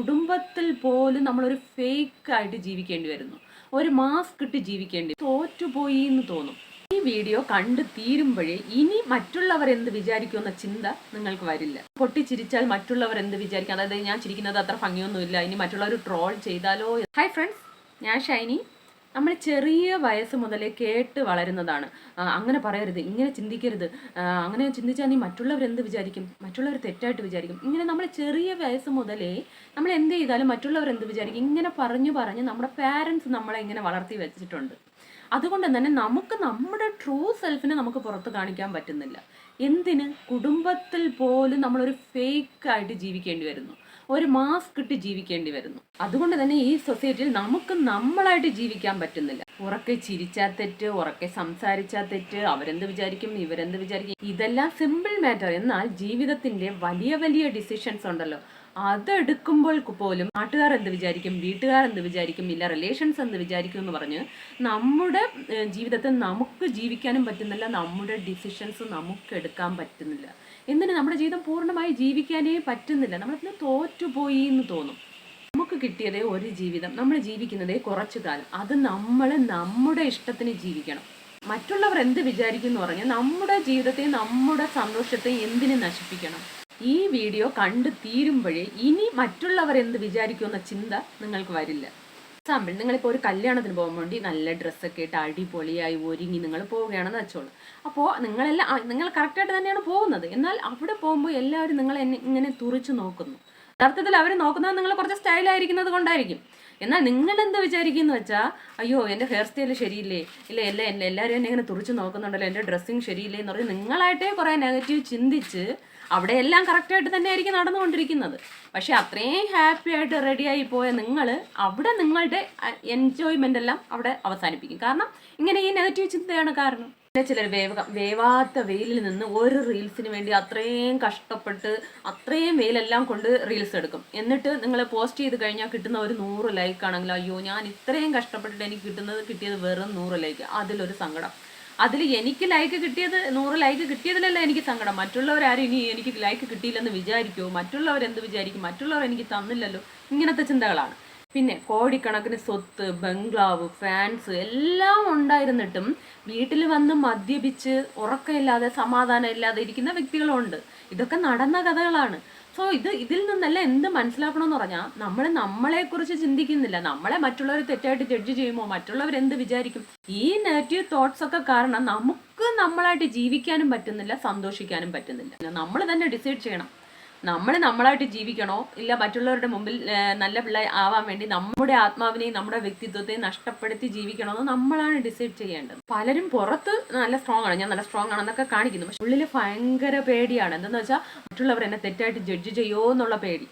കുടുംബത്തിൽ പോലും നമ്മളൊരു ഫേക്ക് ആയിട്ട് ജീവിക്കേണ്ടി വരുന്നു. ഒരു മാസ്ക് ഇട്ട് ജീവിക്കേണ്ടി തോറ്റുപോയി എന്ന് തോന്നും. ഈ വീഡിയോ കണ്ടു തീരുമ്പോഴേ ഇനി മറ്റുള്ളവർ എന്ത് വിചാരിക്കുമെന്ന ചിന്ത നിങ്ങൾക്ക് വരില്ല. പൊട്ടിച്ചിരിച്ചാൽ മറ്റുള്ളവർ എന്ത് വിചാരിക്കും, അതായത് ഞാൻ ചിരിക്കുന്നത് അത്ര ഭംഗിയൊന്നുമില്ല, ഇനി മറ്റുള്ളവർ ട്രോൾ ചെയ്താലോ. ഹായ് ഫ്രണ്ട്സ്, ഞാൻ ഷൈനി. നമ്മൾ ചെറിയ വയസ്സ് മുതലേ കേട്ട് വളരുന്നതാണ് അങ്ങനെ പറയരുത്, ഇങ്ങനെ ചിന്തിക്കരുത്, അങ്ങനെ ചിന്തിച്ചാൽ നീ മറ്റുള്ളവർ എന്ത് വിചാരിക്കും, മറ്റുള്ളവർ തെറ്റായിട്ട് വിചാരിക്കും. ഇങ്ങനെ നമ്മൾ ചെറിയ വയസ്സ് മുതലേ നമ്മൾ എന്ത് ചെയ്താലും മറ്റുള്ളവർ എന്ത് വിചാരിക്കും ഇങ്ങനെ പറഞ്ഞ് നമ്മുടെ പാരൻസ് നമ്മളെ ഇങ്ങനെ വളർത്തി വെച്ചിട്ടുണ്ട്. അതുകൊണ്ട് തന്നെ നമുക്ക് നമ്മുടെ ട്രൂ സെൽഫിനെ നമുക്ക് പുറത്ത് കാണിക്കാൻ പറ്റുന്നില്ല. എന്തിന്? കുടുംബത്തിൽ പോലും നമ്മളൊരു ഫേക്ക് ആയിട്ട് ജീവിക്കേണ്ടി വരുന്നു, ഒരു മാസ്ക് ഇട്ട് ജീവിക്കേണ്ടി വരുന്നു. അതുകൊണ്ട് തന്നെ ഈ സൊസൈറ്റിയിൽ നമുക്ക് നമ്മളായിട്ട് ജീവിക്കാൻ പറ്റുന്നില്ല. ഉറക്കെ ചിരിച്ചാൽ തെറ്റ്, ഉറക്കെ സംസാരിച്ചാൽ തെറ്റ്, അവരെന്ത് വിചാരിക്കും, ഇവരെന്ത് വിചാരിക്കും, ഇതെല്ലാം സിമ്പിൾ മാറ്റർ. എന്നാൽ ജീവിതത്തിന്റെ വലിയ വലിയ ഡിസിഷൻസ് ഉണ്ടല്ലോ, അതെടുക്കുമ്പോൾ പോലും നാട്ടുകാർ എന്ത് വിചാരിക്കും, വീട്ടുകാർ എന്ത് വിചാരിക്കും, ഇല്ല റിലേഷൻസ് എന്ത് വിചാരിക്കും എന്ന് പറഞ്ഞ് നമ്മുടെ ജീവിതത്തിൽ നമുക്ക് ജീവിക്കാനും പറ്റുന്നില്ല, നമ്മുടെ ഡിസിഷൻസ് നമുക്ക് എടുക്കാൻ പറ്റുന്നില്ല. എന്തിന്? നമ്മുടെ ജീവിതം പൂർണ്ണമായി ജീവിക്കാനേ പറ്റുന്നില്ല. നമ്മളതിന് തോറ്റുപോയി എന്ന് തോന്നും. നമുക്ക് കിട്ടിയതേ ഒരു ജീവിതം, നമ്മൾ ജീവിക്കുന്നതേ കുറച്ചു കാലം. അത് നമ്മൾ നമ്മുടെ ഇഷ്ടത്തിന് ജീവിക്കണം. മറ്റുള്ളവർ എന്ത് വിചാരിക്കും എന്ന് പറഞ്ഞാൽ നമ്മുടെ ജീവിതത്തെ, നമ്മുടെ സന്തോഷത്തെ എന്തിനു നശിപ്പിക്കണം? ഈ വീഡിയോ കണ്ടു തീരുമ്പോഴേ ഇനി മറ്റുള്ളവർ എന്ത് വിചാരിക്കുമെന്ന ചിന്ത നിങ്ങൾക്ക് വരില്ല. എക്സാമ്പിൾ, നിങ്ങളിപ്പോൾ ഒരു കല്യാണത്തിന് പോകാൻ വേണ്ടി നല്ല ഡ്രസ്സൊക്കെ ഇട്ട് അടിപൊളിയായി ഒരുങ്ങി നിങ്ങൾ പോവുകയാണെന്ന് വെച്ചോളൂ. അപ്പോൾ നിങ്ങൾ കറക്റ്റായിട്ട് തന്നെയാണ് പോകുന്നത്. എന്നാൽ അവിടെ പോകുമ്പോൾ എല്ലാവരും നിങ്ങളെ ഇങ്ങനെ തുറിച്ച് നോക്കുന്നു. യഥാർത്ഥത്തിൽ അവർ നോക്കുന്നത് നിങ്ങൾ കുറച്ച് സ്റ്റൈലായിരിക്കുന്നത് കൊണ്ടായിരിക്കും. എന്നാൽ നിങ്ങൾ എന്ത് വിചാരിക്കുമെന്ന് വെച്ചാൽ, അയ്യോ എൻ്റെ ഹെയർ സ്റ്റൈൽ ശരിയില്ലേ, ഇല്ല എല്ലാവരും എന്നെ ഇങ്ങനെ തുറിച്ച് നോക്കുന്നുണ്ടല്ലോ, എൻ്റെ ഡ്രസ്സിങ് ശരിയില്ലേ എന്ന് പറഞ്ഞ് നിങ്ങളായിട്ടേ കുറേ നെഗറ്റീവ് ചിന്തിച്ച് അവിടെ എല്ലാം കറക്റ്റായിട്ട് തന്നെ ആയിരിക്കും നടന്നുകൊണ്ടിരിക്കുന്നത്. പക്ഷെ അത്രയും ഹാപ്പി ആയിട്ട് റെഡിയായി പോയ നിങ്ങൾ അവിടെ നിങ്ങളുടെ എൻജോയ്മെൻ്റ് എല്ലാം അവിടെ അവസാനിപ്പിക്കും. കാരണം ഇങ്ങനെ ഈ നെഗറ്റീവ് ചിന്തയാണ് കാരണം. പിന്നെ ചിലർ വേവാത്ത വെയിലിൽ നിന്ന് ഒരു റീൽസിന് വേണ്ടി അത്രയും കഷ്ടപ്പെട്ട് അത്രയും വെയിലെല്ലാം കൊണ്ട് റീൽസ് എടുക്കും. എന്നിട്ട് നിങ്ങൾ പോസ്റ്റ് ചെയ്ത് കഴിഞ്ഞാൽ കിട്ടുന്ന ഒരു 100 ലൈക്ക് ആണെങ്കിൽ, അയ്യോ ഞാൻ ഇത്രയും കഷ്ടപ്പെട്ടിട്ട് എനിക്ക് കിട്ടിയത് വെറും 100 ലൈക്ക്, അതിലൊരു സങ്കടം. അതിൽ എനിക്ക് ലൈക്ക് കിട്ടിയത് 100 ലൈക്ക് കിട്ടിയതിലല്ല എനിക്ക് സങ്കടം. മറ്റുള്ളവരാരും ഇനി എനിക്ക് ലൈക്ക് കിട്ടിയില്ലെന്ന് വിചാരിക്കുമോ, മറ്റുള്ളവർ എന്ത് വിചാരിക്കും, മറ്റുള്ളവർ എനിക്ക് തന്നില്ലല്ലോ, ഇങ്ങനത്തെ ചിന്തകളാണ്. പിന്നെ കോടിക്കണക്കിന് സ്വത്ത്, ബംഗ്ലാവ്, ഫാൻസ് എല്ലാം ഉണ്ടായിരുന്നിട്ടും വീട്ടിൽ വന്ന് മദ്യപിച്ച് ഉറക്കമില്ലാതെ സമാധാനം ഇല്ലാതെ ഇരിക്കുന്ന വ്യക്തികളുണ്ട്. ഇതൊക്കെ നടന്ന കഥകളാണ്. സോ ഇതിൽ നിന്നല്ല എന്ത് മനസ്സിലാക്കണമെന്ന് പറഞ്ഞാൽ, നമ്മളെക്കുറിച്ച് ചിന്തിക്കുന്നില്ല. നമ്മളെ മറ്റുള്ളവർ തെറ്റായിട്ട് ജഡ്ജ് ചെയ്യുമോ, മറ്റുള്ളവർ എന്ത് വിചാരിക്കും, ഈ നെഗറ്റീവ് തോട്ട്സ് ഒക്കെ കാരണം നമുക്ക് നമ്മളായിട്ട് ജീവിക്കാനും പറ്റുന്നില്ല, സന്തോഷിക്കാനും പറ്റുന്നില്ല. നമ്മൾ തന്നെ ഡിസൈഡ് ചെയ്യണം, നമ്മളായിട്ട് ജീവിക്കണോ ഇല്ല മറ്റുള്ളവരുടെ മുമ്പിൽ നല്ല പിള്ളേ ആവാൻ വേണ്ടി നമ്മുടെ ആത്മാവിനെയും നമ്മുടെ വ്യക്തിത്വത്തെയും നഷ്ടപ്പെടുത്തി ജീവിക്കണോ എന്ന് നമ്മളാണ് ഡിസൈഡ് ചെയ്യേണ്ടത്. പലരും പുറത്ത് നല്ല സ്ട്രോങ് ആണ്, ഞാൻ നല്ല സ്ട്രോങ് ആണെന്നൊക്കെ കാണിക്കുന്നു. പക്ഷെ ഉള്ളിൽ ഭയങ്കര പേടിയാണ്. എന്തെന്ന് വെച്ചാൽ മറ്റുള്ളവർ എന്നെ തെറ്റായിട്ട് ജഡ്ജ് ചെയ്യുമോ എന്നുള്ള പേടി.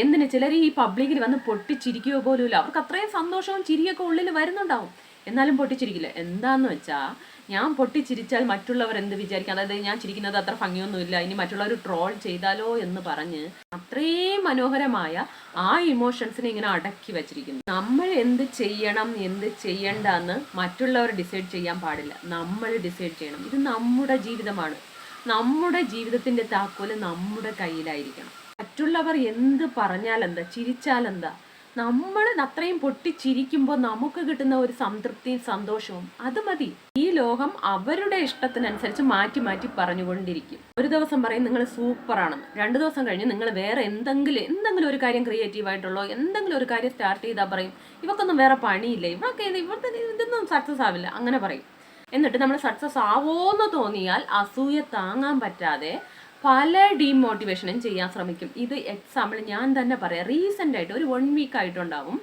എന്തിന്? ചിലർ ഈ പബ്ലിക്കിൽ വന്ന് പൊട്ടിച്ചിരിക്കുകയോ പോലും ഇല്ല. അവർക്ക് അത്രയും സന്തോഷവും ചിരിയൊക്കെ ഉള്ളിൽ വരുന്നുണ്ടാവും, എന്നാലും പൊട്ടിച്ചിരിക്കില്ല. എന്താന്ന് വെച്ചാൽ, ഞാൻ പൊട്ടിച്ചിരിച്ചാൽ മറ്റുള്ളവർ എന്ത് വിചാരിക്കും, അതായത് ഞാൻ ചിരിക്കുന്നത് അത്ര ഭംഗിയൊന്നുമില്ല, ഇനി മറ്റുള്ളവർ ട്രോൾ ചെയ്താലോ എന്ന് പറഞ്ഞ് അത്രയും മനോഹരമായ ആ ഇമോഷൻസിനെ ഇങ്ങനെ അടക്കി വെച്ചിരിക്കുന്നു. നമ്മൾ എന്ത് ചെയ്യണം എന്ത് ചെയ്യണ്ടെന്ന് മറ്റുള്ളവർ ഡിസൈഡ് ചെയ്യാൻ പാടില്ല, നമ്മൾ ഡിസൈഡ് ചെയ്യണം. ഇത് നമ്മുടെ ജീവിതമാണ്. നമ്മുടെ ജീവിതത്തിന്റെ താക്കോല് നമ്മുടെ കയ്യിലായിരിക്കണം. മറ്റുള്ളവർ എന്ത് പറഞ്ഞാലെന്താ, ചിരിച്ചാലെന്താ, നമ്മൾ അത്രയും പൊട്ടിച്ചിരിക്കുമ്പോൾ നമുക്ക് കിട്ടുന്ന ഒരു സംതൃപ്തിയും സന്തോഷവും അത് മതി. ഈ ലോകം അവരുടെ ഇഷ്ടത്തിനനുസരിച്ച് മാറ്റി മാറ്റി പറഞ്ഞുകൊണ്ടിരിക്കും. ഒരു ദിവസം പറയും നിങ്ങൾ സൂപ്പറാണെന്ന്, 2 ദിവസം കഴിഞ്ഞ് നിങ്ങൾ വേറെ എന്തെങ്കിലും ഒരു കാര്യം ക്രിയേറ്റീവായിട്ടുള്ളോ എന്തെങ്കിലും ഒരു കാര്യം സ്റ്റാർട്ട് ചെയ്താൽ പറയും ഇവക്കൊന്നും വേറെ പണിയില്ല, ഇതൊന്നും സക്സസ് ആവില്ല, അങ്ങനെ പറയും. എന്നിട്ട് നമ്മൾ സക്സസ് ആവോന്ന് തോന്നിയാൽ അസൂയ താങ്ങാൻ പറ്റാതെ പല ഡീമോട്ടിവേഷനും ചെയ്യാൻ ശ്രമിക്കും. ഇത് എക്സാമ്പിൾ ഞാൻ തന്നെ പറയാം. റീസെൻ്റ് ആയിട്ട് ഒരു 1 വീക്ക് ആയിട്ടുണ്ടാവും,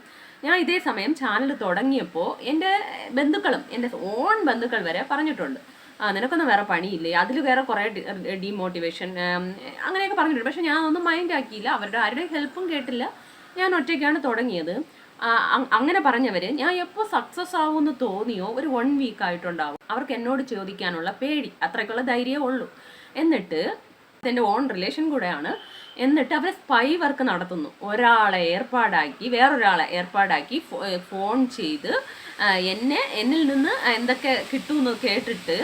ഞാൻ ഇതേ സമയം ചാനൽ തുടങ്ങിയപ്പോൾ എൻ്റെ ബന്ധുക്കളും എൻ്റെ ഓൺ ബന്ധുക്കൾ വരെ പറഞ്ഞിട്ടുണ്ട്, നിനക്കൊന്നും വേറെ പണിയില്ലേ, അതിൽ വേറെ കുറേ ഡീമോട്ടിവേഷൻ അങ്ങനെയൊക്കെ പറഞ്ഞിട്ടുണ്ട്. പക്ഷെ ഞാൻ ഒന്നും മൈൻഡ് ആക്കിയില്ല, അവരുടെ ആരുടെയും ഹെൽപ്പും കേട്ടില്ല, ഞാൻ ഒറ്റയ്ക്കാണ് തുടങ്ങിയത്. അങ്ങനെ പറഞ്ഞവർ ഞാൻ എപ്പോൾ സക്സസ് ആവുമെന്ന് തോന്നിയോ ഒരു 1 വീക്ക് ആയിട്ടുണ്ടാവും. അവർക്ക് എന്നോട് ചോദിക്കാനുള്ള പേടി, അത്രയ്ക്കുള്ള ധൈര്യമേ ഉള്ളൂ. എന്നിട്ട് എൻ്റെ ഓൺ റിലേഷൻ കൂടെയാണ്. എന്നിട്ട് അവർ സ്പൈ വർക്ക് നടത്തുന്നു. വേറൊരാളെ ഏർപ്പാടാക്കി ഫോൺ ചെയ്ത് എന്നിൽ നിന്ന് എന്തൊക്കെ കിട്ടുമെന്ന് കേട്ടിട്ട്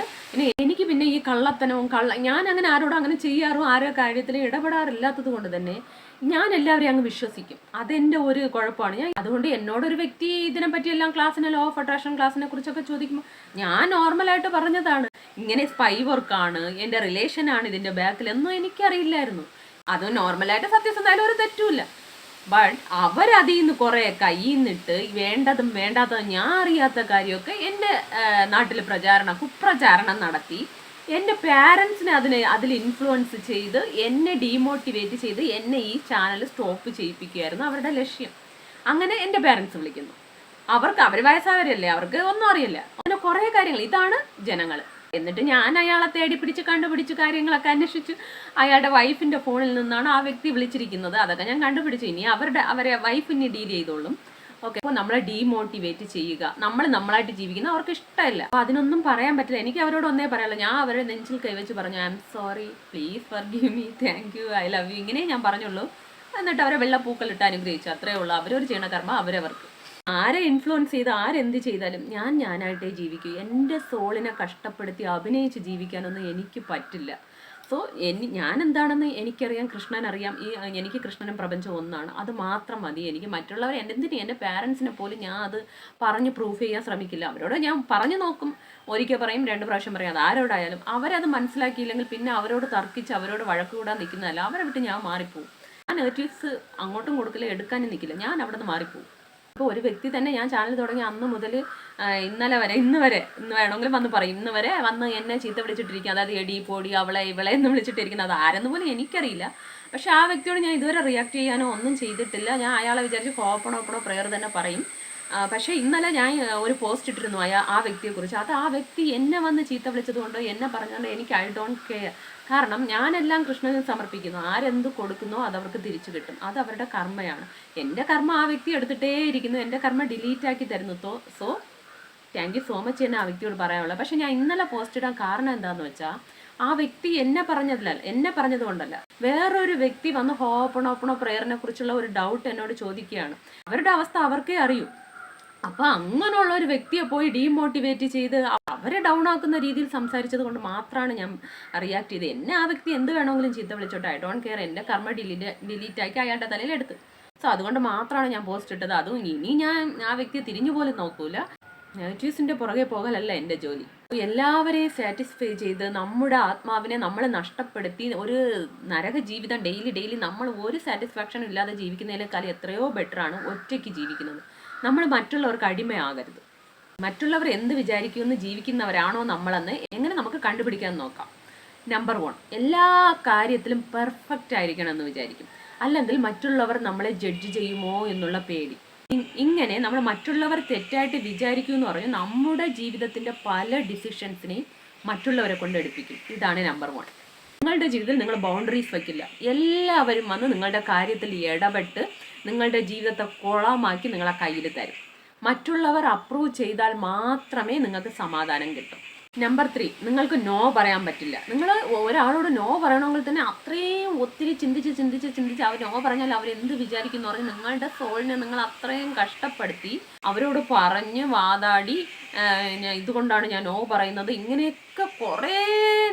എനിക്ക് പിന്നെ ഈ കള്ളത്തനവും ഞാൻ അങ്ങനെ ആരോടും അങ്ങനെ ചെയ്യാറോ ആരോ കാര്യത്തിൽ ഇടപെടാറില്ലാത്തത് കൊണ്ട് തന്നെ ഞാൻ എല്ലാവരെയും അങ്ങ് വിശ്വസിക്കും. അതെൻ്റെ ഒരു കുഴപ്പമാണ്. അതുകൊണ്ട് എന്നോടൊരു വ്യക്തി ഇതിനെപ്പറ്റിയെല്ലാം ക്ലാസ്സിനെ ലോ ഓഫ് അട്രാക്ഷൻ ക്ലാസ്സിനെ കുറിച്ചൊക്കെ ചോദിക്കുമ്പോൾ ഞാൻ നോർമലായിട്ട് പറഞ്ഞതാണ്. ഇങ്ങനെ സ്പൈ വർക്കാണ്, എൻ്റെ റിലേഷനാണ് ഇതിൻ്റെ ബാക്കിൽ എന്നും എനിക്കറിയില്ലായിരുന്നു. അത് നോർമലായിട്ട് സത്യസന്ധമായാലും ഒരു തെറ്റുമില്ല. ബട്ട് അവരതിൽ നിന്ന് കുറേ കയ്യിൽ നിന്നിട്ട് വേണ്ടതും വേണ്ടാത്തതും ഞാൻ അറിയാത്ത കാര്യമൊക്കെ എൻ്റെ നാട്ടിൽ കുപ്രചാരണം നടത്തി എൻ്റെ പാരൻസിനെ അതിൽ ഇൻഫ്ലുവൻസ് ചെയ്ത് എന്നെ ഡീമോട്ടിവേറ്റ് ചെയ്ത് എന്നെ ഈ ചാനൽ സ്റ്റോപ്പ് ചെയ്യിപ്പിക്കുകയായിരുന്നു അവരുടെ ലക്ഷ്യം. അങ്ങനെ എൻ്റെ പാരൻസ് വിളിക്കുന്നു. അവർ വയസ്സായവരല്ലേ, അവർക്ക് ഒന്നും അറിയില്ല. അങ്ങനെ കുറേ കാര്യങ്ങൾ. ഇതാണ് ജനങ്ങൾ. എന്നിട്ട് ഞാൻ അയാളെ കണ്ടുപിടിച്ച് കാര്യങ്ങളൊക്കെ അന്വേഷിച്ചു. അയാളുടെ വൈഫിൻ്റെ ഫോണിൽ നിന്നാണ് ആ വ്യക്തി വിളിച്ചിരിക്കുന്നത്. അതൊക്കെ ഞാൻ കണ്ടുപിടിച്ചു. ഇനി അവരെ വൈഫിനെ ഡീൽ ചെയ്തോളും. ഓക്കെ. അപ്പോൾ നമ്മളെ ഡീമോട്ടിവേറ്റ് ചെയ്യുക, നമ്മളായിട്ട് ജീവിക്കുന്ന അവർക്ക് ഇഷ്ടമല്ല. അപ്പോൾ അതിനൊന്നും പറയാൻ പറ്റില്ല. എനിക്ക് അവരോട് ഒന്നേ പറയാനുള്ളൂ. ഞാൻ അവരെ നെഞ്ചിൽ കൈവച്ച് പറഞ്ഞു, I am sorry, please forgive me, thank you, I love you, ഇങ്ങനെ ഞാൻ പറഞ്ഞുള്ളൂ. എന്നിട്ട് അവരെ വെള്ളപ്പൂക്കളിട്ട് അനുഗ്രഹിച്ചു. അത്രേ ഉള്ളൂ. അവരൊരു ചെയ്യണ കർമ്മം അവരവർക്ക്. ആരെ ഇൻഫ്ലുവൻസ് ചെയ്ത് ആരെന്ത് ചെയ്താലും ഞാനായിട്ടേ ജീവിക്കൂ. എൻ്റെ സോളിനെ കഷ്ടപ്പെടുത്തി അഭിനയിച്ച് ജീവിക്കാനൊന്നും എനിക്ക് പറ്റില്ല. സോ ഞാൻ എന്താണെന്ന് എനിക്കറിയാം, കൃഷ്ണനറിയാം. എനിക്ക് കൃഷ്ണനും പ്രപഞ്ചം ഒന്നാണ്. അത് മാത്രം മതി എനിക്ക്. മറ്റുള്ളവർ എൻ്റെ പാരൻസിനെ പോലും ഞാൻ അത് പറഞ്ഞ് പ്രൂഫ് ചെയ്യാൻ ശ്രമിക്കില്ല. അവരോട് ഞാൻ പറഞ്ഞു നോക്കും, ഒരിക്കൽ പറയും, 2 പ്രാവശ്യം പറയും. അത് ആരോടായാലും അവരത് മനസ്സിലാക്കിയില്ലെങ്കിൽ പിന്നെ അവരോട് തർക്കിച്ച് അവരോട് വഴക്ക് കൂടാൻ നിൽക്കുന്നതല്ല. അവരെ വിട്ട് ഞാൻ മാറിപ്പോവും. ഞാൻ നെഗറ്റീവ്സ് അങ്ങോട്ടും കൊടുക്കില്ല, എടുക്കാനും നിൽക്കില്ല. ഞാൻ അവിടെ നിന്ന് മാറിപ്പോവും. ഇപ്പോൾ ഒരു വ്യക്തി തന്നെ ഞാൻ ചാനൽ തുടങ്ങി അന്ന് മുതൽ ഇന്ന് വേണമെങ്കിലും വന്ന് പറയും, ഇന്ന് വരെ വന്ന് എന്നെ ചീത്ത വിളിച്ചിട്ടിരിക്കുക. അതായത് എടി പൊടി അവളെ ഇവളെ എന്ന് വിളിച്ചിട്ടിരിക്കുന്നത്. അത് ആരെന്ന് പോലും എനിക്കറിയില്ല. പക്ഷെ ആ വ്യക്തിയോട് ഞാൻ ഇതുവരെ റിയാക്ട് ചെയ്യാനോ ഒന്നും ചെയ്തിട്ടില്ല. ഞാൻ അയാളെ വിചാരിച്ച് ഓപ്പണോ പ്രെയർ തന്നെ പറയും. പക്ഷേ ഇന്നലെ ഞാൻ ഒരു പോസ്റ്റ് ഇട്ടിരുന്നു ആ വ്യക്തിയെക്കുറിച്ച്. അത് ആ വ്യക്തി എന്നെ വന്ന് ചീത്ത വിളിച്ചതുകൊണ്ട്, എന്നെ പറഞ്ഞുകൊണ്ട് എനിക്ക് ഐ ഡോണ്ട് കെയർ. കാരണം ഞാനെല്ലാം കൃഷ്ണന് സമർപ്പിക്കുന്നു. ആരെന്ത് കൊടുക്കുന്നോ അതവർക്ക് തിരിച്ചു കിട്ടും. അത് അവരുടെ കർമ്മയാണ്. എൻ്റെ കർമ്മ ആ വ്യക്തി എടുത്തിട്ടേ ഇരിക്കുന്നു. എൻ്റെ കർമ്മ ഡിലീറ്റ് ആക്കി തരുന്നു. So thank you so much എന്ന് ആ വ്യക്തിയോട് പറയാനുള്ളത്. പക്ഷെ ഞാൻ ഇന്നലെ പോസ്റ്റ് ഇടാൻ കാരണം എന്താണെന്ന് വെച്ചാൽ, ആ വ്യക്തി എന്നെ പറഞ്ഞത് കൊണ്ടല്ല, വേറൊരു വ്യക്തി വന്ന് ഓപ്പണോ പ്രെയറിനെ കുറിച്ചുള്ള ഒരു ഡൗട്ട് എന്നോട് ചോദിക്കുകയാണ്. അവരുടെ അവസ്ഥ അവർക്കേ അറിയൂ. അപ്പോൾ അങ്ങനെയുള്ള ഒരു വ്യക്തിയെ പോയി ഡീമോട്ടിവേറ്റ് ചെയ്ത് അവരെ ഡൗൺ ആക്കുന്ന രീതിയിൽ സംസാരിച്ചത് കൊണ്ട് മാത്രമാണ് ഞാൻ റിയാക്ട് ചെയ്ത്. എന്നെ ആ വ്യക്തി എന്ത് വേണമെങ്കിലും ചീത്ത വിളിച്ചോട്ടെ, ഐ ഡോണ്ട് കെയർ. എൻ്റെ കർമ്മ ഡിലീറ്റ് ആക്കി അയാളുടെ തലയിൽ എടുത്ത്. സോ അതുകൊണ്ട് മാത്രമാണ് ഞാൻ പോസ്റ്റ് ഇട്ടത്. അതും ഇനി ഞാൻ ആ വ്യക്തിയെ തിരിഞ്ഞു പോലും നോക്കൂല. നെഗറ്റീവ്സിൻ്റെ പുറകെ പോകലല്ല എൻ്റെ ജോലി. എല്ലാവരെയും സാറ്റിസ്ഫൈ ചെയ്ത് നമ്മുടെ ആത്മാവിനെ നമ്മൾ നഷ്ടപ്പെടുത്തി ഒരു നരക ജീവിതം ഡെയിലി നമ്മൾ ഒരു സാറ്റിസ്ഫാക്ഷനും ഇല്ലാതെ ജീവിക്കുന്നതിനേക്കാൾ എത്രയോ ബെറ്ററാണ് ഒറ്റയ്ക്ക് ജീവിക്കുന്നത്. നമ്മൾ മറ്റുള്ളവർക്ക് അടിമയാകരുത്. മറ്റുള്ളവർ എന്ത് വിചാരിക്കുമെന്ന് ജീവിക്കുന്നവരാണോ നമ്മളെന്ന് എങ്ങനെ നമുക്ക് കണ്ടുപിടിക്കാൻ നോക്കാം. നമ്പർ 1, എല്ലാ കാര്യത്തിലും പെർഫെക്റ്റ് ആയിരിക്കണം എന്ന് വിചാരിക്കും. അല്ലെങ്കിൽ മറ്റുള്ളവർ നമ്മളെ ജഡ്ജ് ചെയ്യുമോ എന്നുള്ള പേടി. ഇങ്ങനെ നമ്മൾ മറ്റുള്ളവർ തെറ്റായിട്ട് വിചാരിക്കുമെന്ന് പറഞ്ഞ് നമ്മുടെ ജീവിതത്തിൻ്റെ പല ഡിസിഷൻസിനെയും മറ്റുള്ളവരെ കൊണ്ട് എടുപ്പിക്കും. ഇതാണ് നമ്പർ 1. നിങ്ങളുടെ ജീവിതത്തിൽ നിങ്ങൾ ബൗണ്ടറീസ് വയ്ക്കില്ല. എല്ലാവരും വന്ന് നിങ്ങളുടെ കാര്യത്തിൽ ഇടപെട്ട് നിങ്ങളുടെ ജീവിതത്തെ കുളമാക്കി നിങ്ങളെ കയ്യിൽ തരും. മറ്റുള്ളവർ അപ്രൂവ് ചെയ്താൽ മാത്രമേ നിങ്ങൾക്ക് സമാധാനം കിട്ടും. നമ്പർ 3, നിങ്ങൾക്ക് നോ പറയാൻ പറ്റില്ല. നിങ്ങൾ ഒരാളോട് നോ പറയണമെങ്കിൽ തന്നെ അത്രയും ഒത്തിരി ചിന്തിച്ച് അവർ നോ പറഞ്ഞാൽ അവരെന്ത് വിചാരിക്കുന്നു പറഞ്ഞ് നിങ്ങളുടെ സോളിനെ നിങ്ങൾ അത്രയും കഷ്ടപ്പെടുത്തി അവരോട് പറഞ്ഞ് വാതാടി ഇതുകൊണ്ടാണ് ഞാൻ നോ പറയുന്നത്, ഇങ്ങനെയൊക്കെ കുറേ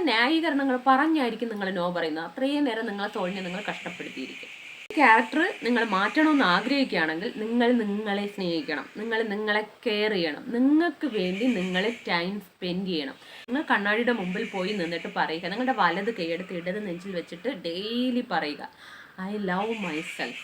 ന്യായീകരണങ്ങൾ പറഞ്ഞായിരിക്കും നിങ്ങൾ നോ പറയുന്നത്. അത്രയും നേരം നിങ്ങളെ സോളിനെ നിങ്ങൾ കഷ്ടപ്പെടുത്തിയിരിക്കും. ക്യാരക്ടർ നിങ്ങൾ മാറ്റണമെന്ന് ആഗ്രഹിക്കുകയാണെങ്കിൽ നിങ്ങളെ സ്നേഹിക്കണം, നിങ്ങളെ കെയർ ചെയ്യണം, നിങ്ങൾക്ക് വേണ്ടി നിങ്ങൾ ടൈം സ്പെൻഡ് ചെയ്യണം. നിങ്ങൾ കണ്ണാടിയുടെ മുമ്പിൽ പോയി നിന്നിട്ട് പറയുക, നിങ്ങളുടെ വലത് കൈയെടുത്ത് ഇടത് നെഞ്ചിൽ വെച്ചിട്ട് ഡെയിലി പറയുക, I love myself,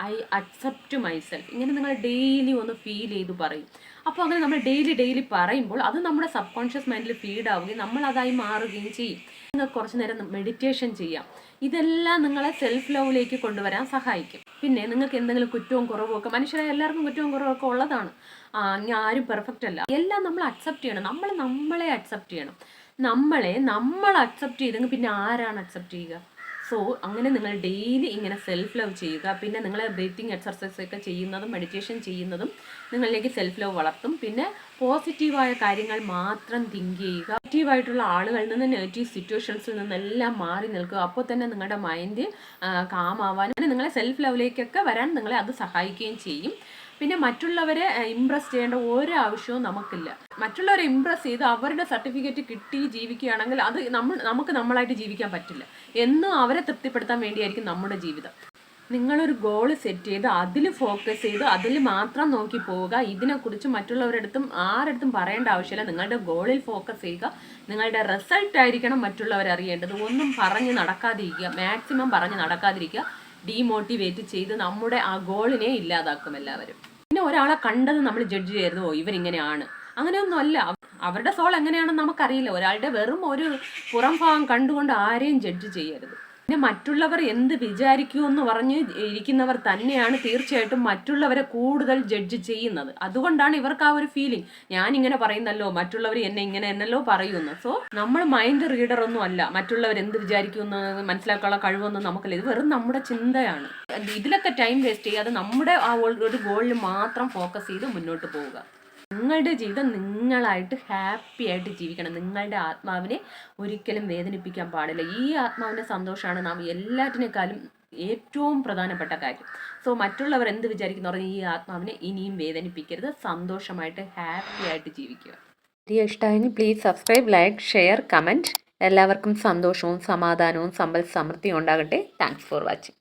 I accept myself. ഇങ്ങനെ നിങ്ങൾ ഡെയിലി ഒന്ന് ഫീൽ ചെയ്ത് പറയും. അപ്പോൾ അങ്ങനെ നമ്മൾ ഡെയിലി പറയുമ്പോൾ അത് നമ്മുടെ സബ് കോൺഷ്യസ് മൈൻഡിൽ ഫീഡാവുകയും നമ്മൾ അതായി മാറുകയും ചെയ്യും. നിങ്ങൾക്ക് കുറച്ച് നേരം മെഡിറ്റേഷൻ ചെയ്യാം. ഇതെല്ലാം നിങ്ങളെ സെൽഫ് ലവിലേക്ക് കൊണ്ടുവരാൻ സഹായിക്കും. പിന്നെ നിങ്ങൾക്ക് എന്തെങ്കിലും കുറ്റവും കുറവും ഒക്കെ, മനുഷ്യരെ എല്ലാവർക്കും കുറ്റവും കുറവൊക്കെ ഉള്ളതാണ്. ഇനി ആരും പെർഫെക്റ്റ് അല്ല. എല്ലാം നമ്മൾ അക്സെപ്റ്റ് ചെയ്യണം. നമ്മളെ അക്സെപ്റ്റ് ചെയ്യണം. നമ്മൾ അക്സെപ്റ്റ് ചെയ്തെങ്കിൽ പിന്നെ ആരാണ് അക്സെപ്റ്റ് ചെയ്യുക? സോ അങ്ങനെ നിങ്ങൾ ഡെയിലി ഇങ്ങനെ സെൽഫ് ലവ് ചെയ്യുക. പിന്നെ നിങ്ങൾ ബ്രീത്തിങ് എക്സർസൈസ് ഒക്കെ ചെയ്യുന്നതും മെഡിറ്റേഷൻ ചെയ്യുന്നതും നിങ്ങളിലേക്ക് സെൽഫ് ലവ് വളർത്തും. പിന്നെ പോസിറ്റീവായ കാര്യങ്ങൾ മാത്രം തിങ്ക് ചെയ്യുക. നെഗറ്റീവായിട്ടുള്ള ആളുകളിൽ നിന്ന്, നെഗറ്റീവ് സിറ്റുവേഷൻസിൽ നിന്നെല്ലാം മാറി നിൽക്കുക. അപ്പോൾ തന്നെ നിങ്ങളുടെ മൈൻഡ് കാമാവാൻ, നിങ്ങളെ സെൽഫ് ലവിലേക്കൊക്കെ വരാൻ നിങ്ങളെ അത് സഹായിക്കുകയും ചെയ്യും. പിന്നെ മറ്റുള്ളവരെ ഇംപ്രസ് ചെയ്യേണ്ട ഒരു ആവശ്യവും നമുക്കില്ല. മറ്റുള്ളവരെ ഇംപ്രസ് ചെയ്ത് അവരുടെ സർട്ടിഫിക്കറ്റ് കിട്ടി ജീവിക്കുകയാണെങ്കിൽ അത് നമുക്ക് നമ്മളായിട്ട് ജീവിക്കാൻ പറ്റില്ല. എന്നും അവരെ തൃപ്തിപ്പെടുത്താൻ വേണ്ടിയായിരിക്കും നമ്മുടെ ജീവിതം. നിങ്ങളൊരു ഗോൾ സെറ്റ് ചെയ്ത് അതിൽ ഫോക്കസ് ചെയ്ത് അതിൽ മാത്രം നോക്കി പോവുക. ഇതിനെക്കുറിച്ച് മറ്റുള്ളവരടുത്തും ആരടുത്തും പറയേണ്ട ആവശ്യമില്ല. നിങ്ങളുടെ ഗോളിൽ ഫോക്കസ് ചെയ്യുക. നിങ്ങളുടെ റിസൾട്ട് ആയിരിക്കണം മറ്റുള്ളവർ അറിയേണ്ടത്. ഒന്നും പറഞ്ഞ് നടക്കാതിരിക്കുക, മാക്സിമം പറഞ്ഞ് നടക്കാതിരിക്കുക. ഡീമോട്ടിവേറ്റ് ചെയ്ത് നമ്മുടെ ആ ഗോളിനെ ഇല്ലാതാക്കും എല്ലാവരും. പിന്നെ ഒരാളെ കണ്ടത് നമ്മൾ ജഡ്ജ് ചെയ്യരുത്, ഇവരിങ്ങനെയാണ്, അങ്ങനെയൊന്നും അല്ല. അവരുടെ സോൾ എങ്ങനെയാണെന്ന് നമുക്കറിയില്ല. ഒരാളുടെ വെറും ഒരു പുറം ഭാഗം കണ്ടുകൊണ്ട് ആരെയും ജഡ്ജ് ചെയ്യരുത്. പിന്നെ മറ്റുള്ളവർ എന്ത് വിചാരിക്കുമെന്ന് പറഞ്ഞ് ഇരിക്കുന്നവർ തന്നെയാണ് തീർച്ചയായിട്ടും മറ്റുള്ളവരെ കൂടുതൽ ജഡ്ജ് ചെയ്യുന്നത്. അതുകൊണ്ടാണ് ഇവർക്ക് ആ ഒരു ഫീലിംഗ്, ഞാനിങ്ങനെ പറയുന്നല്ലോ, മറ്റുള്ളവർ എന്നെ ഇങ്ങനെ എന്നല്ലോ പറയുന്നു. സോ നമ്മൾ മൈൻഡ് റീഡർ ഒന്നും അല്ല. മറ്റുള്ളവർ എന്ത് വിചാരിക്കുമെന്ന് മനസ്സിലാക്കാനുള്ള കഴിവൊന്നും നമുക്കല്ല. ഇത് വെറും നമ്മുടെ ചിന്തയാണ്. ഇതിലൊക്കെ ടൈം വേസ്റ്റ് ചെയ്യാതെ നമ്മുടെ ആ ഒരു ഗോളിൽ മാത്രം ഫോക്കസ് ചെയ്ത് മുന്നോട്ട് പോവുക. നിങ്ങളുടെ ജീവിതം നിങ്ങളായിട്ട് ഹാപ്പി ആയിട്ട് ജീവിക്കണം. നിങ്ങളുടെ ആത്മാവിനെ ഒരിക്കലും വേദനിപ്പിക്കാൻ പാടില്ല. ഈ ആത്മാവിൻ്റെ സന്തോഷമാണ് നാം എല്ലാറ്റിനേക്കാളും ഏറ്റവും പ്രധാനപ്പെട്ട കാര്യം. സോ മറ്റുള്ളവർ എന്ത് വിചാരിക്കുന്നു പറഞ്ഞാൽ ഈ ആത്മാവിനെ ഇനിയും വേദനിപ്പിക്കരുത്. സന്തോഷമായിട്ട് ഹാപ്പി ആയിട്ട് ജീവിക്കുക. വീഡിയോ ഇഷ്ടമായെങ്കിൽ please subscribe, like, share, comment. എല്ലാവർക്കും സന്തോഷവും സമാധാനവും സമ്പൽ സമൃദ്ധിയും ഉണ്ടാകട്ടെ. Thanks for watching.